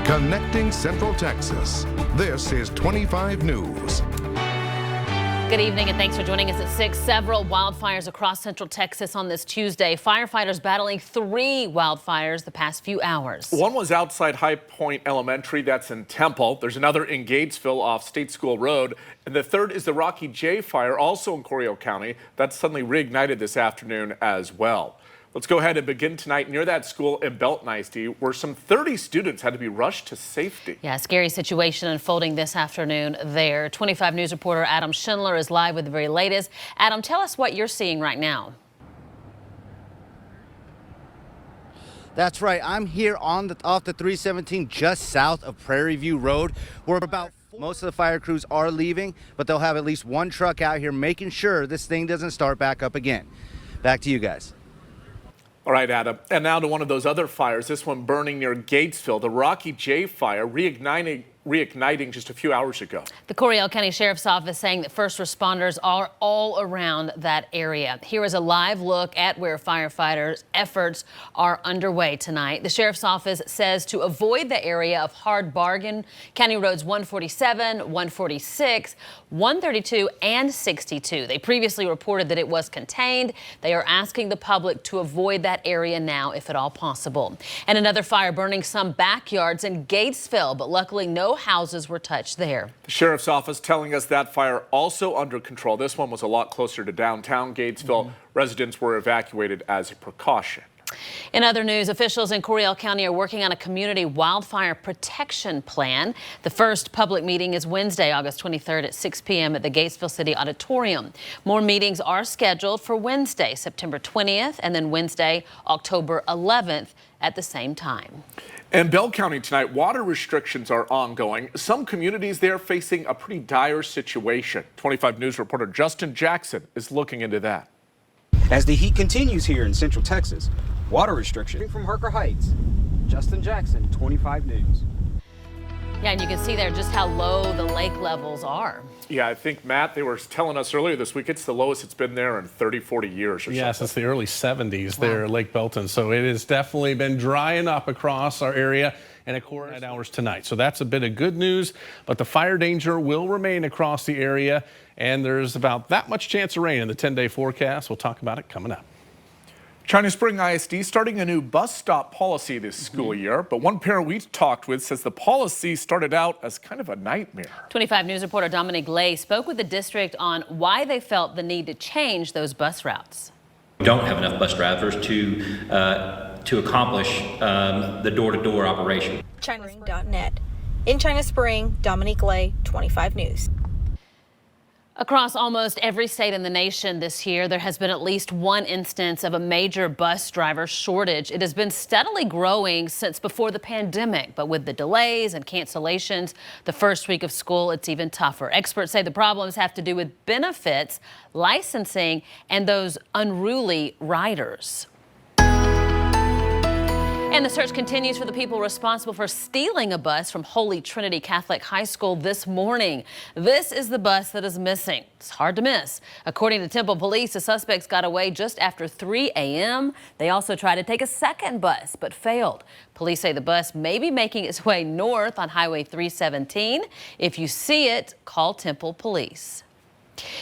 Connecting Central Texas. This is 25 News. Good evening and thanks for joining us at 6. Several wildfires across Central Texas on this Tuesday. Firefighters battling 3 wildfires the past few hours. One was outside High Point Elementary, that's in Temple. There's another in Gatesville off State School Road. And the third is the Rocky J fire, also in Coryell County. That's suddenly reignited this afternoon as well. Let's go ahead and begin tonight near that school in Belt Neisty, where some 30 students had to be rushed to safety. Yeah, scary situation unfolding this afternoon there. 25 News reporter Adam Schindler is live with the very latest. Adam, tell us what you're seeing right now. That's right. I'm here off the 317 just south of Prairie View Road, where most of the fire crews are leaving, but they'll have at least one truck out here making sure this thing doesn't start back up again. Back to you guys. All right, Adam. And now to one of those other fires, this one burning near Gatesville, the Rocky J fire reigniting just a few hours ago. The Coryell County Sheriff's Office saying that first responders are all around that area. Here is a live look at where firefighters' efforts are underway tonight. The Sheriff's Office says to avoid the area of Hard Bargain, County Roads 147, 146, 132, and 62. They previously reported that it was contained. They are asking the public to avoid that area now if at all possible. And another fire burning some backyards in Gatesville, but luckily no houses were touched there. The Sheriff's Office telling us that fire also under control. This one was a lot closer to downtown Gatesville. Residents were evacuated as a precaution. In other news, officials in Coryell County are working on a community wildfire protection plan. The first public meeting is Wednesday, August 23rd at 6 p.m. at the Gatesville City Auditorium. More meetings are scheduled for Wednesday, September 20th, and then Wednesday, October 11th at the same time. In Bell County tonight, water restrictions are ongoing. Some communities there facing a pretty dire situation. 25 News reporter Justin Jackson is looking into that. As the heat continues here in Central Texas, water restriction from Harker Heights. Justin Jackson, 25 News. Yeah, and you can see there just how low the lake levels are. Yeah, I think, Matt, they were telling us earlier this week it's the lowest it's been there in 30, 40 years or something. Yeah, since the early 70s there at Lake Belton. So it has definitely been drying up across our area and of course at hours tonight. So that's a bit of good news, but the fire danger will remain across the area, and there's about that much chance of rain in the 10-day forecast. We'll talk about it coming up. China Spring ISD starting a new bus stop policy this school year, but one parent we talked with says the policy started out as kind of a nightmare. 25 News reporter Dominic Lay spoke with the district on why they felt the need to change those bus routes. We don't have enough bus drivers to accomplish the door-to-door operation. ChinaSpring.net. In China Spring, Dominic Lay, 25 News. Across almost every state in the nation this year, there has been at least one instance of a major bus driver shortage. It has been steadily growing since before the pandemic, but with the delays and cancellations the first week of school, it's even tougher. Experts say the problems have to do with benefits, licensing, and those unruly riders. And the search continues for the people responsible for stealing a bus from Holy Trinity Catholic High School this morning. This is the bus that is missing. It's hard to miss. According to Temple Police, the suspects got away just after 3 a.m. They also tried to take a second bus, but failed. Police say the bus may be making its way north on Highway 317. If you see it, call Temple Police.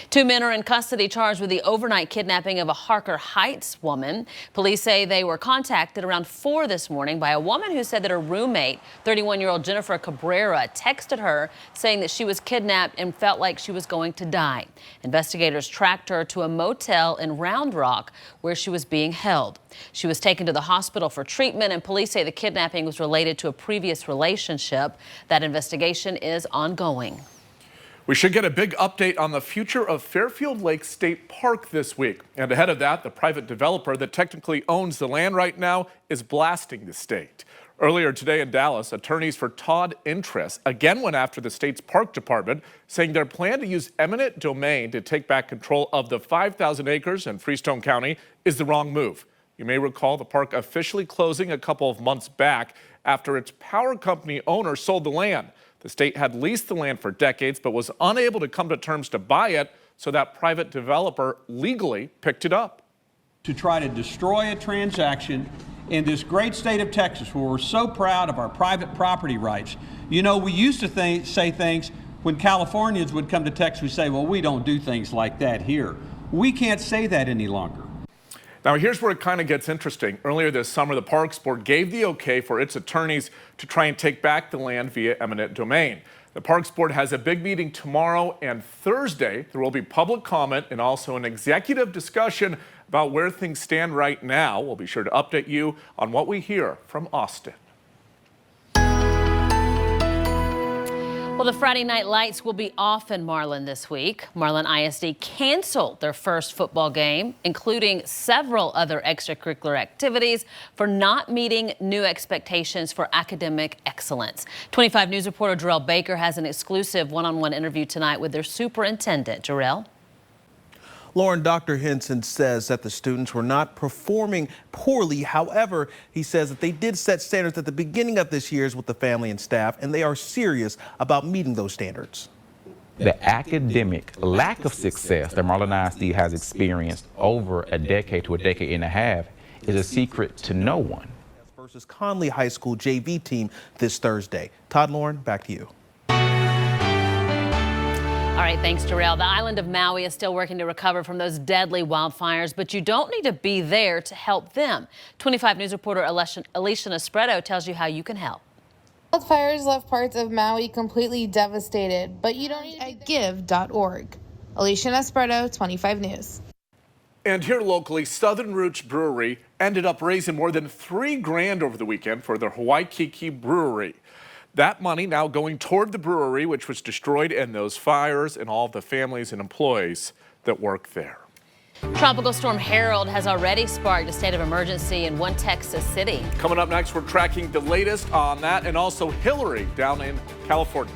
2 men are in custody charged with the overnight kidnapping of a Harker Heights woman. Police say they were contacted around 4 this morning by a woman who said that her roommate, 31-year-old Jennifer Cabrera, texted her saying that she was kidnapped and felt like she was going to die. Investigators tracked her to a motel in Round Rock where she was being held. She was taken to the hospital for treatment, and police say the kidnapping was related to a previous relationship. That investigation is ongoing. We should get a big update on the future of Fairfield Lake State Park this week. And ahead of that, the private developer that technically owns the land right now is blasting the state. Earlier today in Dallas, attorneys for Todd Interest again went after the state's park department, saying their plan to use eminent domain to take back control of the 5,000 acres in Freestone County is the wrong move. You may recall the park officially closing a couple of months back after its power company owner sold the land. The state had leased the land for decades, but was unable to come to terms to buy it, so that private developer legally picked it up. To try to destroy a transaction in this great state of Texas, where we're so proud of our private property rights. You know, we used to say things when Californians would come to Texas, we say, well, we don't do things like that here. We can't say that any longer. Now, here's where it kind of gets interesting. Earlier this summer, the Parks Board gave the okay for its attorneys to try and take back the land via eminent domain. The Parks Board has a big meeting tomorrow and Thursday. There will be public comment and also an executive discussion about where things stand right now. We'll be sure to update you on what we hear from Austin. Well, the Friday night lights will be off in Marlin this week. Marlin ISD canceled their first football game, including several other extracurricular activities, for not meeting new expectations for academic excellence. 25 News reporter Jarrell Baker has an exclusive one-on-one interview tonight with their superintendent. Jarrell? Lauren, Dr. Henson says that the students were not performing poorly. However, he says that they did set standards at the beginning of this year with the family and staff, and they are serious about meeting those standards. The academic lack of success that Marlin ISD has experienced over a decade to a decade and a half is a secret to no one. Versus Conley High School JV team this Thursday. Todd, Lauren, back to you. All right, thanks, Jarrell. The island of Maui is still working to recover from those deadly wildfires, but you don't need to be there to help them. 25 News reporter Alicia Nespreto tells you how you can help. Wildfires left parts of Maui completely devastated, but you don't need to give.org. Alicia Nespreto, 25 News. And here locally, Southern Roots Brewery ended up raising more than $3 grand over the weekend for their Hawaii Brewery. That money now going toward the brewery, which was destroyed in those fires, and all the families and employees that work there. Tropical Storm Harold has already sparked a state of emergency in one Texas city. Coming up next, we're tracking the latest on that, and also Hillary down in California.